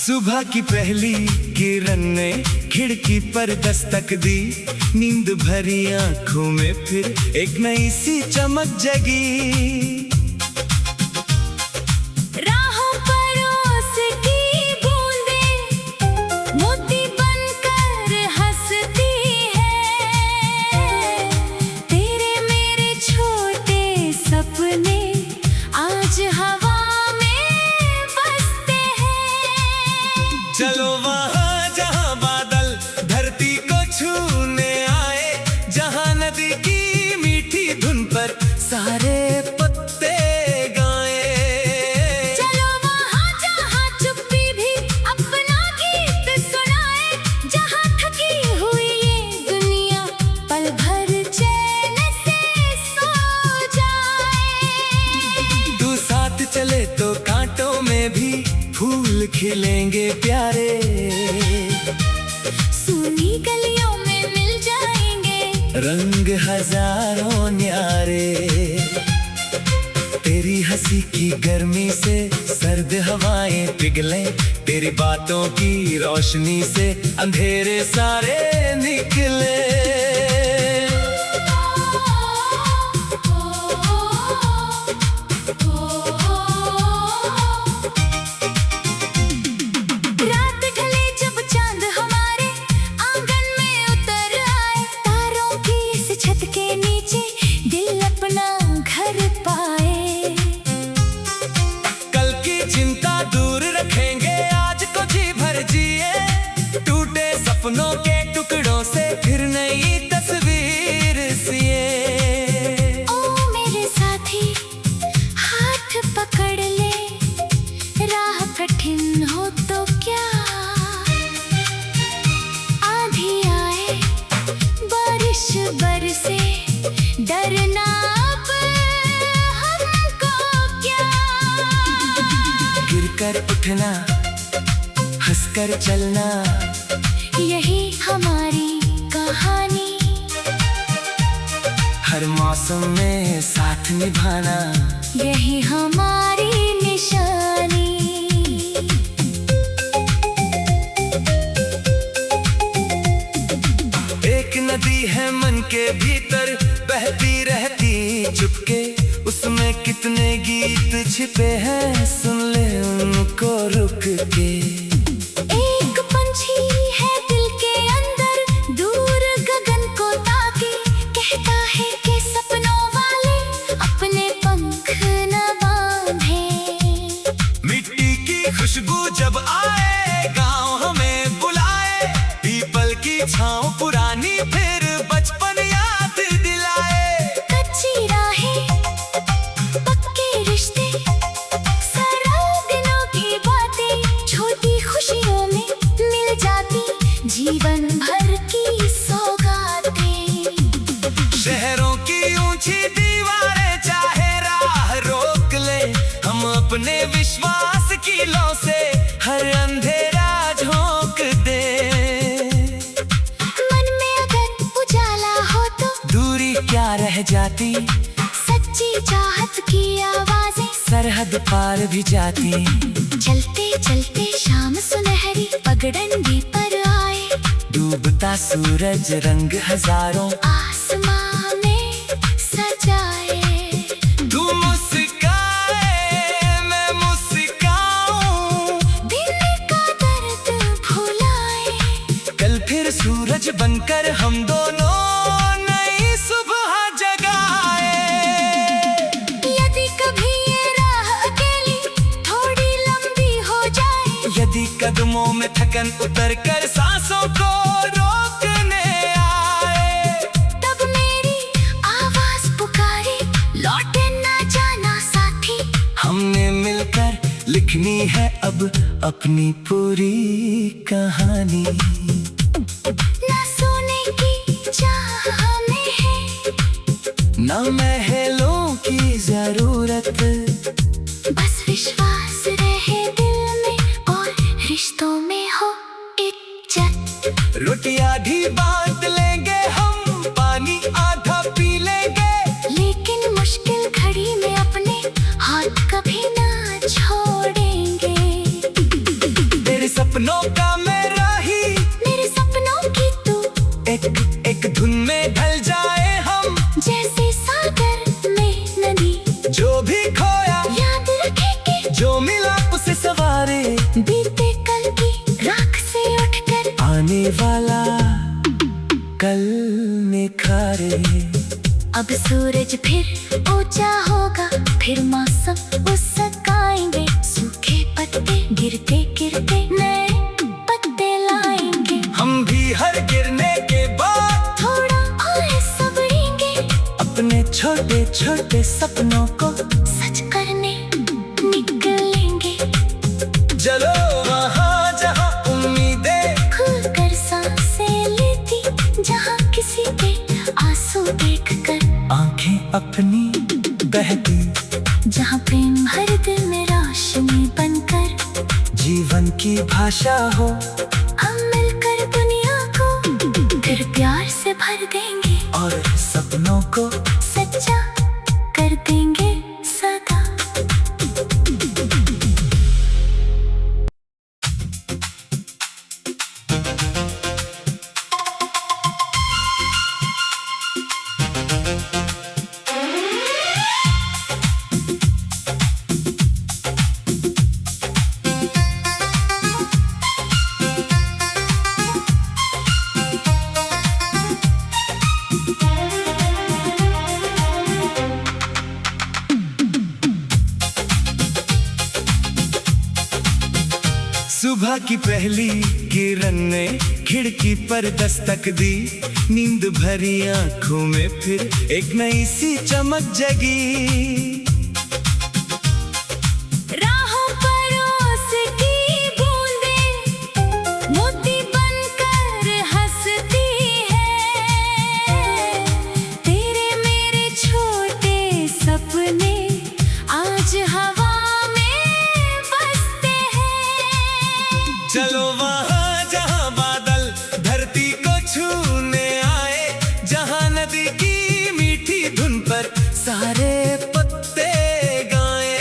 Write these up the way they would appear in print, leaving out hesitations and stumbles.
सुबह की पहली किरण ने खिड़की पर दस्तक दी, नींद भरी आंखों में फिर एक नई सी चमक जगी। राहों पर उसकी बूंदें मोती बनकर हंसती है। तेरे मेरे छोटे सपने आज हवा चलो वहाँ जहाँ बादल धरती को छूने आए, जहाँ नदी की मीठी धुन पर सारे पत्ते गाए। चलो वहाँ जहाँ चुप्पी भी अपना गीत सुनाए, जहाँ थकी हुई ये दुनिया पल भर चैन से सो जाए। तू साथ चले तो कांटों में भी फूल खिलेंगे प्यारे, सूनी गलियों में मिल जाएंगे रंग हजारों न्यारे। तेरी हंसी की गर्मी से सर्द हवाएं पिघलें, तेरी बातों की रोशनी से अंधेरे सारे निकले। सपनों के टुकड़ों से फिर नई तस्वीर सिए। ओ मेरे साथी हाथ पकड़ ले, राह कठिन हो तो क्या, आंधी आए बारिश बरसे डरना अब हमको क्या। गिरकर उठना हंसकर चलना, यही हमारी कहानी। हर मौसम में साथ निभाना, यही हमारी निशानी। एक नदी है मन के भीतर बहती रहती चुपके, उसमें कितने गीत छिपे हैं, सुन ले उनको रुक के। एक पंछी है दिल के अंदर, दूर गगन को ताके, कहता है कि सपनों वाले अपने पंख न बांधे। मिट्टी की खुशबू जब आए गांव हमें बुलाए, पीपल की छांव पुरानी फिर बचपन याद दिलाए। कच्ची राहें पक्के रिश्ते, सरल दिनों की बातें छोटी खुशियों में मिल जाती, जीवन भर की सौगातें। शहरों की ऊंची दीवारें चाहे राह रोक ले, हम अपने विश्वास की लौ से हर अंधेरा झोंक दे। मन में अगर उजाला हो तो दूरी क्या रह जाती, सच्ची चाहत की आवाजें सरहद पार भी जाती। चलते चलते शाम सुनहरी पगडंडी पर आए, डूबता सूरज रंग हजारों आसमां में सजाए। तू मुस्काए मैं मुस्काऊं, दिल का दर्द भुलाए, कल फिर सूरज बनकर हम दोनों नई सुबह जगाए। यदि कभी ये राह अकेली थोड़ी लंबी हो जाए, यदि कदमों में थकन उतर कर सांसों को रोकने आए, तब मेरी आवाज पुकारे, लौटे ना जाना साथी। हमने मिलकर लिखनी है अब अपनी पूरी कहानी। ना सोने की चाह में है, ना महलों की जरूरत, बस विश्वास रहे दिल में और रिश्तों में हो इज्जत। रोटी आधी बांट लेंगे हम, पानी आधा पी लेंगे, लेकिन मुश्किल घड़ी में अपने हाथ कभी ना छोड़ेंगे। सपनों का मेरा ही, मेरे सपनों की तू। एक एक धुन में ढल जाए हम, जैसे सागर में नदी। जो भी खोया याद रखेंगे, जो मिला उसे सवारे, बीते कल की राख से उठकर आने वाला कल निखारे। अब सूरज फिर ऊंचा होगा, फिर मौसम मुस्काएंगे। सूखे पत्ते गिरते गिरते नए पत्ते लाएंगे। हम भी हर गिरने के बाद थोड़ा और संभलेंगे, अपने छोटे छोटे सपनों को सच करने निकलेंगे। चलो वहाँ जहाँ उम्मीदें खुलकर सांसें लेती, जहाँ किसी के आंसू देखकर आंखें अपनी बहती, जहाँ प्रेम हर दिल में रोशनी बनकर जीवन की भाषा हो। हम मिलकर दुनिया को फिर प्यार से भर देंगे और सपनों को सच्चा कर देंगे सदा। सुबह की पहली किरण ने खिड़की पर दस्तक दी, नींद भरी आंखों में फिर एक नई सी चमक जगी। राहों पर ओस की बूंदें मोती बनकर हंसती है। तेरे मेरे छोटे सपने आज हवा में बसते हैं। चलो वहाँ जहाँ बादल धरती को छूने आए, जहाँ नदी की मीठी धुन पर सारे पत्ते गाए।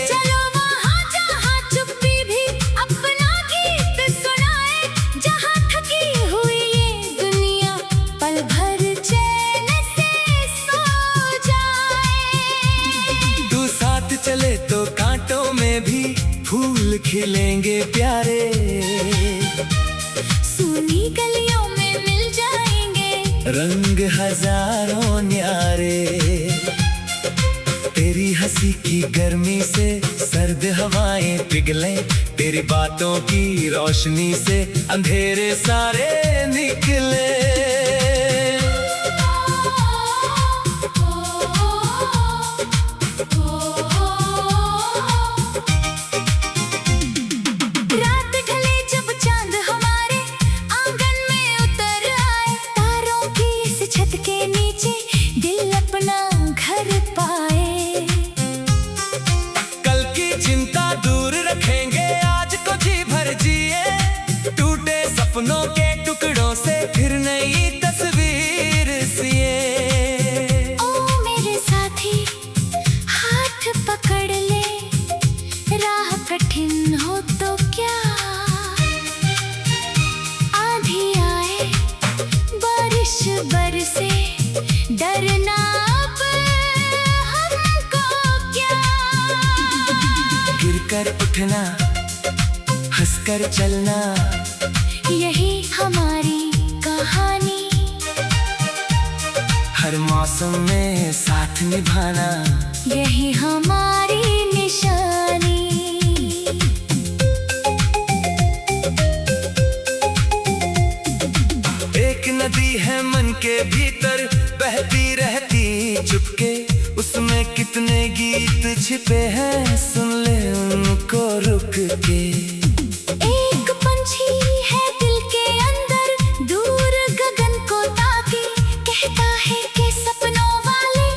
चलो वहाँ जहाँ चुप्पी भी अपना गीत सुनाए, जहाँ थकी हुई ये दुनिया पल भर चैन से सो जाए। तू साथ चले तो कांटों में भी फूल खिलेंगे प्यारे, सूनी गलियों में मिल जाएंगे रंग हजारों न्यारे। तेरी हंसी की गर्मी से सर्द हवाएं पिघलें, तेरी बातों की रोशनी से अंधेरे सारे निकले। रात ढले जब चांद हमारे आंगन में उतर आए, तारों की इस छत के नीचे दिल अपना घर पाए। कल की चिंता दूर रखेंगे, आज को जी भर जिए, टूटे सपनों के टुकड़ों से फिर नई तस्वीर सिए। ओ मेरे साथी हाथ पकड़ ले, राह कठिन हो तो क्या, आंधी आए बारिश बरसे, डरना अब हमको क्या। गिरकर उठना, हंसकर चलना, यही हमारी कहानी। हर मौसम में साथ निभाना, यही हमारी निशानी। एक नदी है मन के भीतर बहती रहती चुपके, उसमें कितने गीत छिपे हैं, सुन ले उनको रुक के। एक पंछी है दिल के अंदर, दूर गगन को ताके, कहता है कि सपनों वाले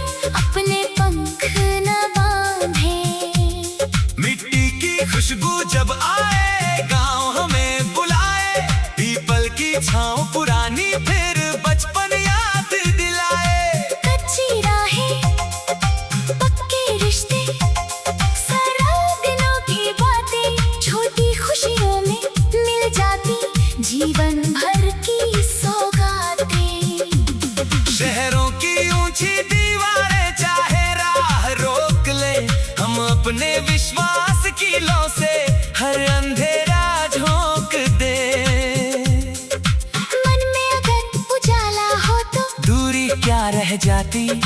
अपने पंख न बांधे। मिट्टी की खुशबू जब आए, गांव हमें बुलाए, पीपल की छांव पुरानी फिर बचपन याद दिलाए। कच्ची राहें पक्के रिश्ते, सरल दिनों की बातें, छोटी खुशियों में जाती,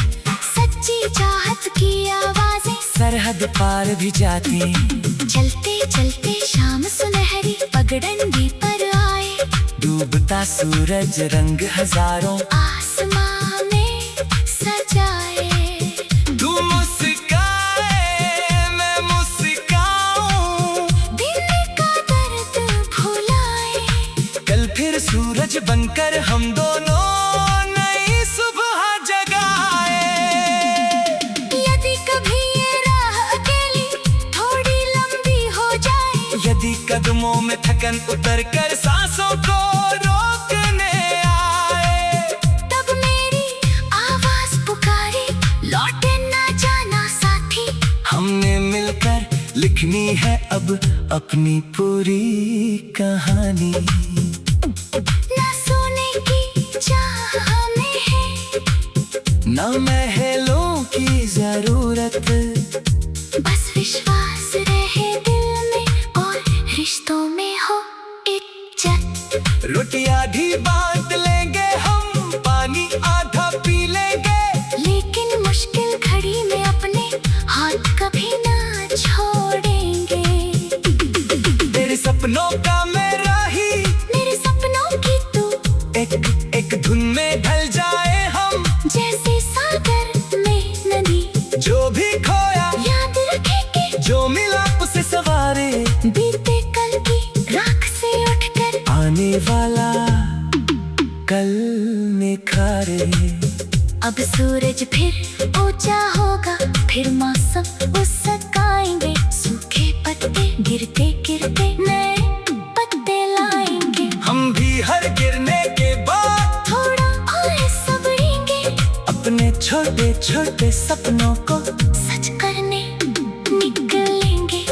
सच्ची चाहत की आवाजें सरहद पार भी जाती। चलते चलते शाम सुनहरी पगडंडी पर आए, डूबता सूरज रंग हजारों आसमां में सजाए। तू मुस्काए मैं मुस्काऊं, दिल का दर्द भुलाए। कल फिर सूरज बनकर हम दोनों नई सुबह जगाए। यदि कभी ये राह अकेली थोड़ी लंबी हो जाए, यदि कदमों में थकन उतर कर सांसों को रोकने आए, तब मेरी आवाज पुकारे, लौटे ना जाना साथी। हमने मिलकर लिखनी है अब अपनी पूरी कहानी। ना सोने की चाह में है, ना महलों की जरूरत, बस विश्वास रहे दिल में और रिश्तों में हो इज्जत। रोटियां भी बांट लेंगे हम, पानी आधा पी लेंगे, लेकिन मुश्किल घड़ी में अपने हाथ कभी ना छोड़ेंगे। तेरे सपनों का मेरा ही, मेरे सपनों की तू, एक एक धुन में ढल जाए हम, जैसे सागर में नदी। जो भी खोया याद रखेंगे, जो मिला उसे सवारे, बीते कल की राख से उठकर आने वाला कल निखारे। अब सूरज फिर ऊंचा होगा, फिर मौसम मुस्काएंगे, सूखे पत्ते गिरते गिरते नए पत्ते लाएंगे। हम भी हर गिरने के बाद थोड़ा और सबरेंगे, अपने छोटे छोटे सपनों को सच करने निकलेंगे।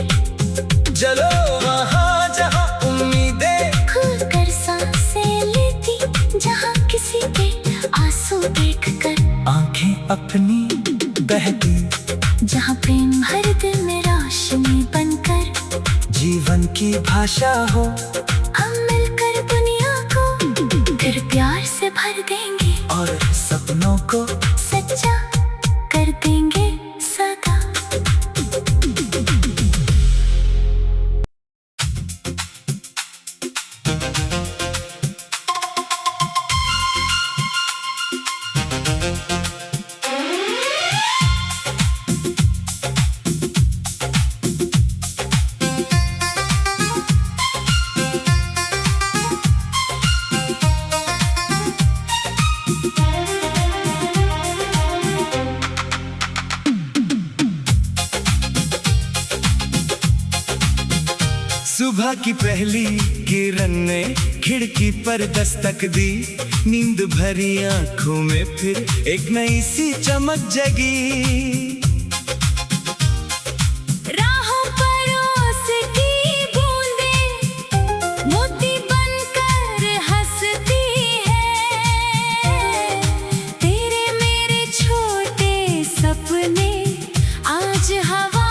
चलो वहाँ जहाँ उम्मीदें खुलकर सांसें लेती, जहाँ किसी के आंसू देखकर आंखें अपनी बहती, जहाँ प्रेम हर दिल में रोशनी बनकर जीवन की भाषा हो। हम मिलकर दुनिया को फिर प्यार से भर देंगे और सपनों को सच्चा कर देंगे सदा। सुबह की पहली किरण ने खिड़की पर दस्तक दी, नींद भरी आंखों में फिर एक नई सी चमक जगी। राहों पर ओस की बूंदें मोती बनकर हंसती है, तेरे मेरे छोटे सपने आज हवा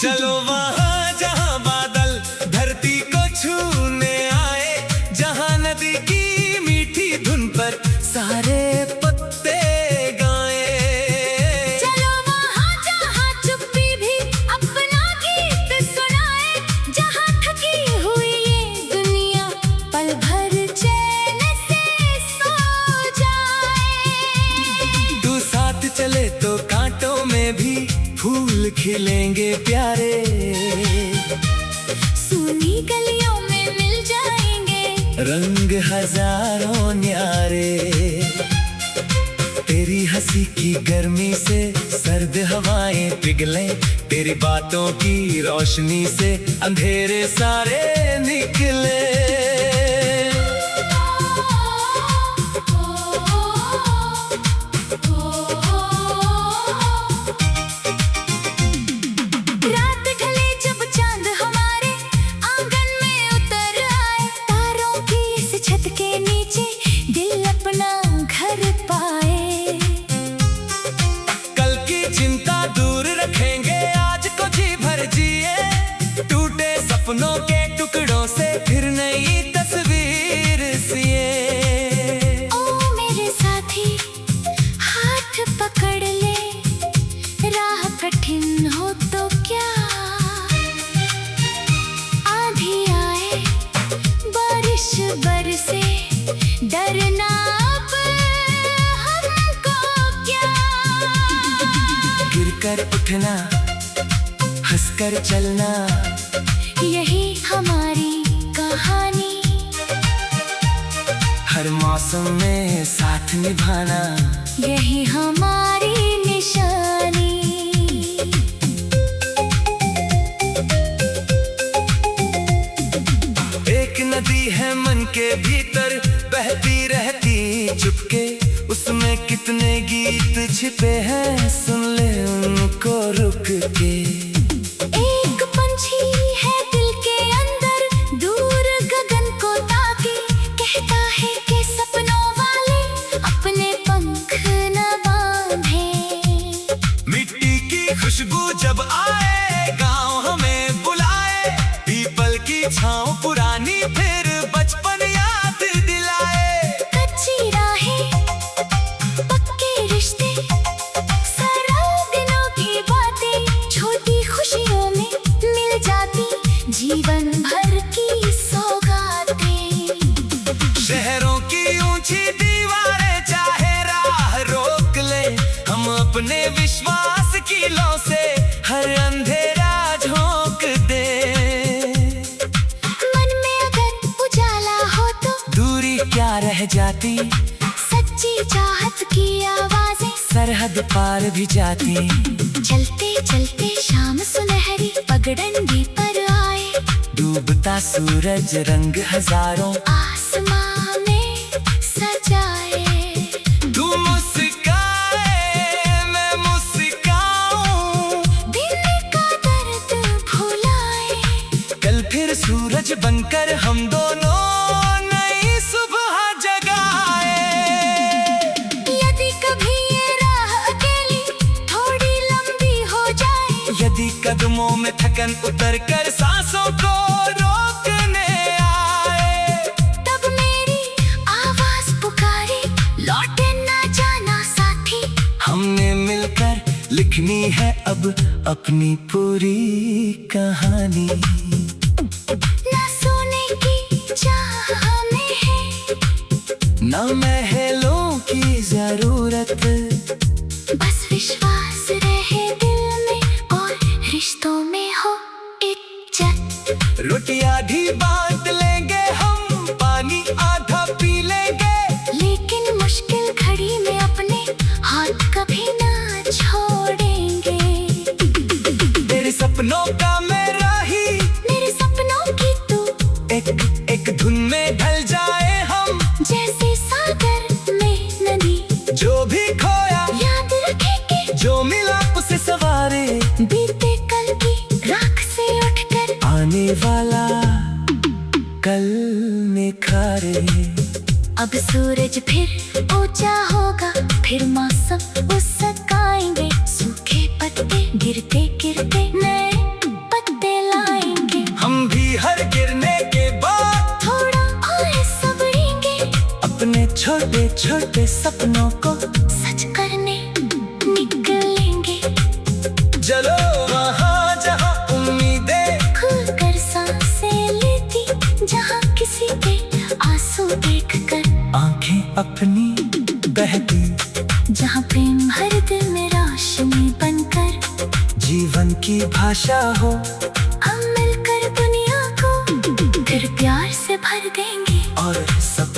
चलो वहाँ जहाँ बादल धरती को छूने आए, जहाँ नदी की मीठी धुन पर सारे पत्ते गाए। चलो वहाँ जहाँ चुप्पी भी अपना गीत सुनाए, जहाँ थकी हुई ये दुनिया पल भर चैन से सो जाए। तू साथ चले तो कांटों में भी फूल खिलेंगे प्यारे, सूनी गलियों में मिल जाएंगे रंग हजारों न्यारे। तेरी हंसी की गर्मी से सर्द हवाएं पिघलें, तेरी बातों की रोशनी से अंधेरे सारे निकले। सपनों के टुकड़ों से फिर नई तस्वीर सिए। ओ डर से डरना अब हमको क्या। गिर कर उठना, हंस कर चलना, यही हमारी कहानी। हर मौसम में साथ निभाना, यही हमारी निशानी। एक नदी है मन के भीतर बहती रहती चुपके, उसमें कितने गीत छिपे हैं, सुन ले उनको रुक के। एक पंछी है दिल के अंदर, दूर गगन को ताके, कहता है कि सपनों वाले अपने पंख न बांधे। मिट्टी की खुशबू जब आए, गांव हमें बुलाए, पीपल की छांव पुरानी फिर बचपन याद दिलाए। कच्ची राहें, पक्के रिश्ते, सरल दिनों की बातें, छोटी खुशियों में मिल जाती जीवन भर की सौगातें। शहरों की ऊंची दीवारें चाहे राह रोक ले, हम अपने विश्वास की लौ से हर अंधेरा झोंक दे। मन में अगर उजाला हो तो दूरी क्या रह जाती, सच्ची चाहत की आवाजें सरहद पार भी जाती। चलते चलते शाम सुनहरी पगडंडी पर आए, डूबता सूरज रंग हजारों आसमां में सजाए। तू मुस्काए मैं मुस्काऊं, दिल का दर्द भुलाए, कल फिर सूरज बनकर हम दोनों नई सुबह जगाए। यदि कभी ये राह अकेली थोड़ी लंबी हो जाए, यदि कदमों में थकन उतर कर सांसों को रोकने आए, तब मेरी आवाज पुकारे, लौटे ना जाना साथी। हमने मिलकर लिखनी है अब अपनी पूरी कहानी। ना सोने की चाह में है, ना महलों की जरूरत, बस विश्वास रहे दिल में और रिश्तों में हो इज्जत। रोटी आधी बांट लेंगे हम, पानी आधा पी लेंगे, लेकिन मुश्किल घड़ी में अपने हाथ कभी ना छोड़ेंगे। तेरे सपनों का मेरा ही, मेरे सपनों की तू, एक एक धुन में ढल जाए हम, जैसे सागर में नदी। जो भी खोया याद रखे कि जो मिला उसे सवारे, बीते कल की राख से उठकर आने वाला कल निखारे। अब सूरज फिर ऊंचा होगा, फिर मौसम मुस्काएंगे, सूखे पत्ते गिरते गिरते नए पत्ते लाएंगे। हम भी हर गिरने के बाद थोड़ा और संभलेंगे, अपने छोटे छोटे सपनों को सच करने निकलेंगे। चलो वहाँ जहाँ उम्मीदें खुलकर सांसें लेती, जहाँ किसी के आंसू देखकर आंखें अपनी बहती, जहाँ प्रेम हर दिल में रोशनी बनकर जीवन की भाषा हो। हम मिलकर दुनिया को फिर प्यार से भर देंगे। और सब